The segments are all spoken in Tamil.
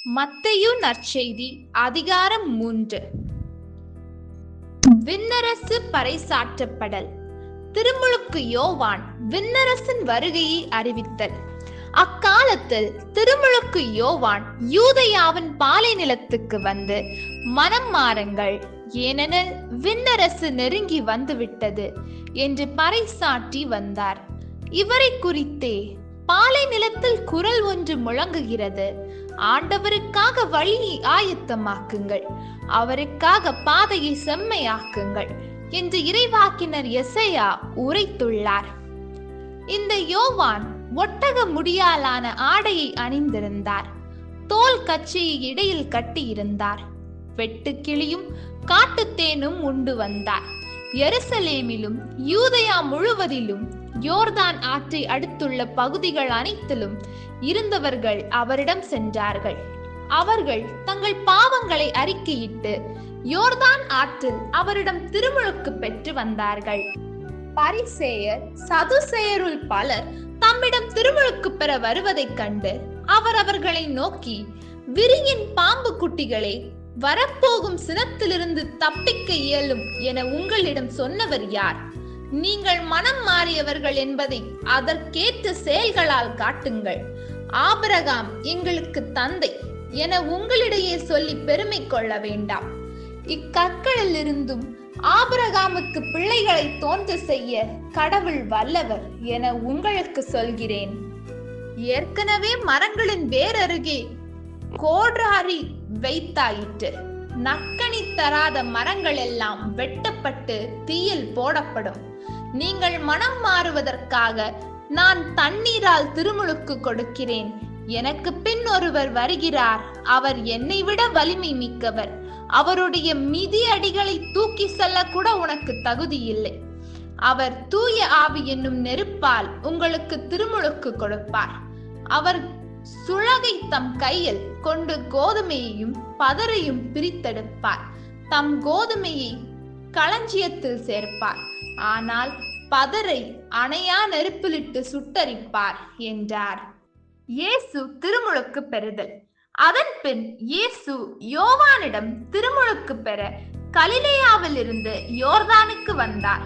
மத்தேயு நற்செய்தி அதிகாரம் 3. விண்ணரசு பறைசாற்றப்படல். திருமுழுக்கு யோவான் விண்ணரசின் வருகையை அறிவித்தல். அக்காலத்தில் திருமுழுக்கு யோவான் யூதேயாவின் பாலை நிலத்துக்கு வந்து, மனம் மாறுங்கள், ஏனெனில் விண்ணரசு நெருங்கி வந்துவிட்டது என்று பறைசாற்றி வந்தார். இவரை குறித்தே பாலை நிலத்தில் குரல் ஒன்று முழங்குகிறது, ஆண்டவருக்காக வழியை ஆயத்தமாக்குங்கள், அவருக்காக பாதையை செம்மையாக்குங்கள் என்று இறைவாக்கினர் எசையா உரைத்துள்ளார். இந்த யோவான் ஒட்டக முடியாலான ஆடையை அணிந்திருந்தார். தோல் கச்சையை இடையில் கட்டியிருந்தார். வெட்டுக்கிளியும் காட்டுத்தேனும் உண்டு வந்தார். எருசலேமிலும் யூதேயா முழுவதிலும் யோர்தான் ஆற்றை அடுத்துள்ள பகுதிகள் அனைத்திலும் இருந்தவர்கள் அவரிடம் சென்றார்கள். அவர்கள் தங்கள் பாவங்களை அறிக்கையிட்டு யோர்தான் ஆற்றில் அவரிடம் திருமுழுக்கு பெற்று வந்தார்கள். பரிசேயர் சதுசேயருள் பலர் தம்மிடம் திருமுழுக்கு பெற வருவதைக் கண்டு அவர் அவர்களை நோக்கி, விரியின் பாம்பு குட்டிகளே, வரப்போகும் சினத்திலிருந்து தப்பிக்க இயலும் என உங்களிடம் சொன்னவர் யார்? நீங்கள் மனம் மாறியவர்கள் என்பதை அதற்கேற்ற செயல்களால் காட்டுங்கள். ஆபிரகாம் எங்களுக்கு தந்தை என உங்களிடையே சொல்லி பெருமை கொள்ள வேண்டாம். இக்கற்களில் இருந்தும் ஆபிரகாமுக்கு பிள்ளைகளை தோன்ற செய்ய கடவுள் வல்லவர் என உங்களுக்கு சொல்கிறேன். ஏற்கனவே மரங்களின் வேரருகே கோடாரி வைத்தாயிற்று. நற்கனி தராத மரங்கள் எல்லாம் வெட்டப்பட்டு தீயில் போடப்படும். நீங்கள் மனம் மாறுவதற்காக நான் தண்ணீரால் திருமுழுக்கு கொடுக்கிறேன். எனக்கு பின் ஒருவர் வருகிறார், அவர் என்னை விட வலிமை மிக்கவர். அவருடைய மிதி அடிகளை தூக்கி செல்ல கூட உனக்கு தகுதி இல்லை. அவர் தூய ஆவி என்னும் நெருப்பால் உங்களுக்கு திருமுழுக்கு கொடுப்பார். அவர் சுளகை தம் கையில் கொண்டு கோதுமையையும் பதரையும் பிரித்தெடுப்பார். தம் கோதுமையை களஞ்சியத்தில் சேர்ப்பார், ஆனால் பதரை அணையா நெருப்பிலிட்டு சுட்டரிப்பார் என்றார். இயேசு திருமுழுக்கு பெறுதல். அதன் பின் இயேசு யோவானிடம் திருமுழுக்கு பெற கலிலேயாவில் இருந்து யோர்தானுக்கு வந்தார்.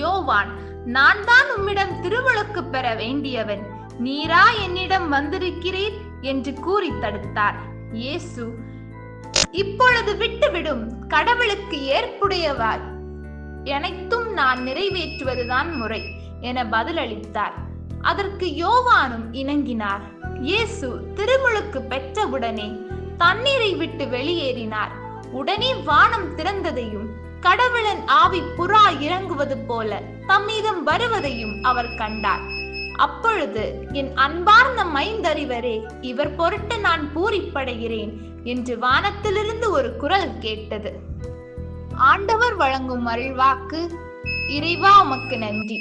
யோவான், நான் தான் உம்மிடம் திருமுழுக்கு பெற வேண்டியவன், நீரா என்னிடம் வந்திருக்கிறீர் என்று கூறி தடுத்தார். இயேசு, இப்பொழுது விட்டுவிடும், கடவுளுக்கு ஏற்புடையவாய் அனைத்தும் நான் நிறைவேற்றுவதுதான் முறை என பதிலளித்தார். அதற்கு யோவானும் இணங்கினார். இயேசு திருமுழுக்கு பெற்றவுடனே தண்ணீரை விட்டு வெளியேறினார். உடனே வானம் திறந்ததையும் கடவுளின் ஆவி புறா இறங்குவது போல தம்மீதம் வருவதையும் அவர் கண்டார். அப்பொழுது, என் அன்பார்ந்த மைந்தறிவரே, இவர் பொருட்டு நான் பூரிப்படைகிறேன் என்று வானத்திலிருந்து ஒரு குரல் கேட்டது. ஆண்டவர் வழங்கும் அருள்வாக்கு. இறைவா உமக்கு நன்றி.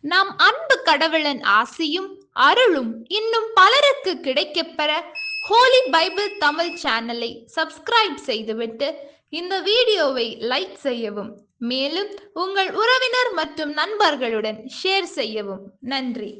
நாம் அன்பு கடவுளின் ஆசியும் அருளும் இன்னும் பலருக்கு கிடைக்கப்பெற ஹோலி பைபிள் தமிழ் சேனலை சப்ஸ்கிரைப் செய்துவிட்டு இந்த வீடியோவை லைக் செய்யவும், மேலும் உங்கள் உறவினர் மற்றும் நண்பர்களுடன் ஷேர் செய்யவும். நன்றி.